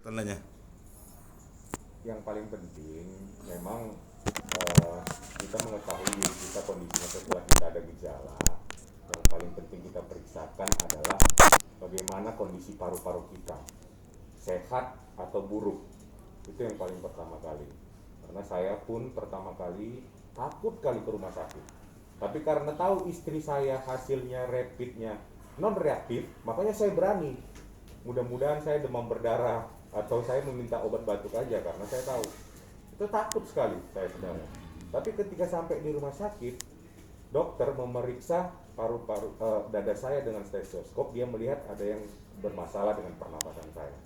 tandanya? Yang paling penting memang kita mengetahui diri kita kondisinya setelah kita ada gejala. Yang paling penting kita periksakan adalah bagaimana kondisi paru-paru kita, sehat atau buruk. Itu yang paling pertama kali. Karena saya pun pertama kali takut kali ke rumah sakit. Tapi karena tahu istri saya hasilnya rapidnya non reaktif, makanya saya berani. Mudah-mudahan saya demam berdarah atau saya meminta obat batuk aja karena saya tahu itu takut sekali saya sebenarnya. Tapi ketika sampai di rumah sakit, dokter memeriksa paru-paru dada saya dengan stetoskop, dia melihat ada yang bermasalah dengan pernapasan saya.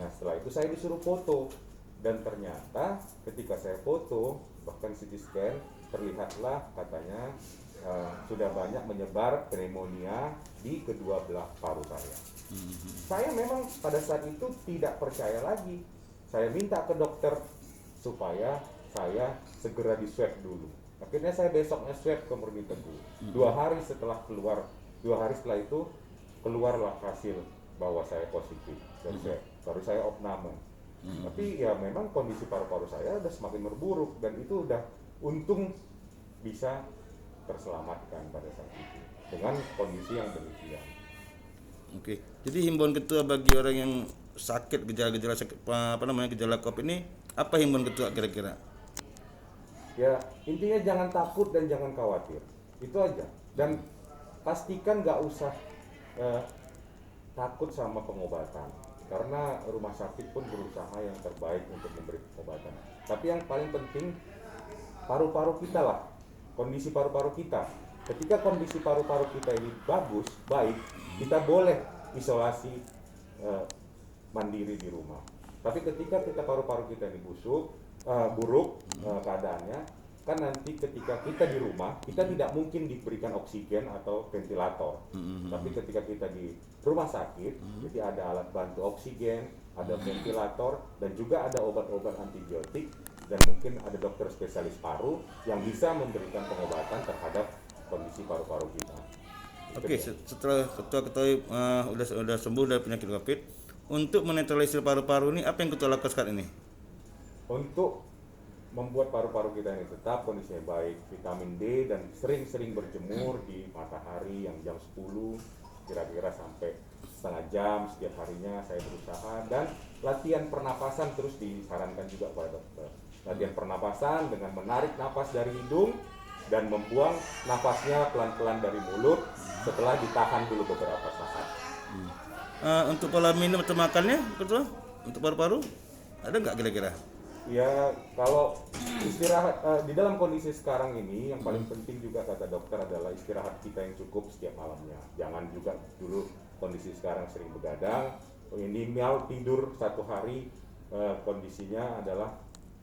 Nah setelah itu saya disuruh foto dan ternyata ketika saya foto bahkan CT scan terlihatlah katanya sudah banyak menyebar pneumonia di kedua belah paru saya. Saya memang pada saat itu tidak percaya lagi. Saya minta ke dokter supaya saya segera di swab dulu. Akhirnya saya besoknya swab ke Murni Teguh. 2 hari setelah keluar, 2 hari setelah itu keluarlah hasil bahwa saya positif dan swab. Baru saya opname. Tapi ya memang kondisi paru-paru saya udah semakin memburuk dan itu udah untung bisa terselamatkan pada saat itu dengan kondisi yang demikian. Oke. Jadi himbauan ketua bagi orang yang sakit gejala-gejala sakit gejala COVID ini apa himbauan ketua kira-kira? Ya intinya jangan takut dan jangan khawatir, itu aja. Dan pastikan nggak usah eh, takut sama pengobatan karena rumah sakit pun berusaha yang terbaik untuk memberi pengobatan. Tapi yang paling penting paru-paru kita lah, kondisi paru-paru kita. Ketika kondisi paru-paru kita ini bagus, baik, kita boleh isolasi eh, mandiri di rumah. Tapi ketika kita paru-paru kita ini buruk keadaannya, kan nanti ketika kita di rumah kita tidak mungkin diberikan oksigen atau ventilator. Tapi ketika kita di rumah sakit, jadi ada alat bantu oksigen, ada ventilator, dan juga ada obat-obat antibiotik, dan mungkin ada dokter spesialis paru yang bisa memberikan pengobatan terhadap kondisi paru-paru kita. Oke, setelah ketua ketahui udah sembuh dari penyakit COVID, untuk menetralisir paru-paru ini apa yang ketua lakukan saat ini? Untuk membuat paru-paru kita ini tetap kondisinya baik, vitamin D dan sering-sering berjemur di matahari yang jam 10 kira-kira sampai setengah jam setiap harinya saya berusaha, dan latihan pernapasan terus disarankan juga kepada dokter. Latihan pernapasan dengan menarik napas dari hidung dan membuang napasnya pelan-pelan dari mulut setelah ditahan dulu beberapa saat. Untuk pola minum atau makannya ketua untuk paru-paru ada nggak kira-kira? Ya, kalau istirahat di dalam kondisi sekarang ini yang paling penting juga kata dokter adalah istirahat kita yang cukup setiap malamnya. Jangan juga dulu kondisi sekarang sering begadang. Minimal tidur satu hari kondisinya adalah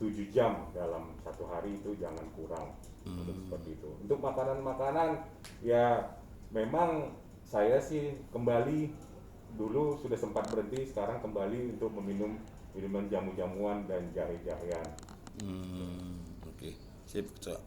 7 jam dalam satu hari, itu jangan kurang. Untuk seperti itu. Untuk makanan-makanan ya memang saya sih kembali dulu sudah sempat berhenti, sekarang kembali untuk meminum minuman jamu-jamuan dan jahe-jahean. Oke. Sip ketua.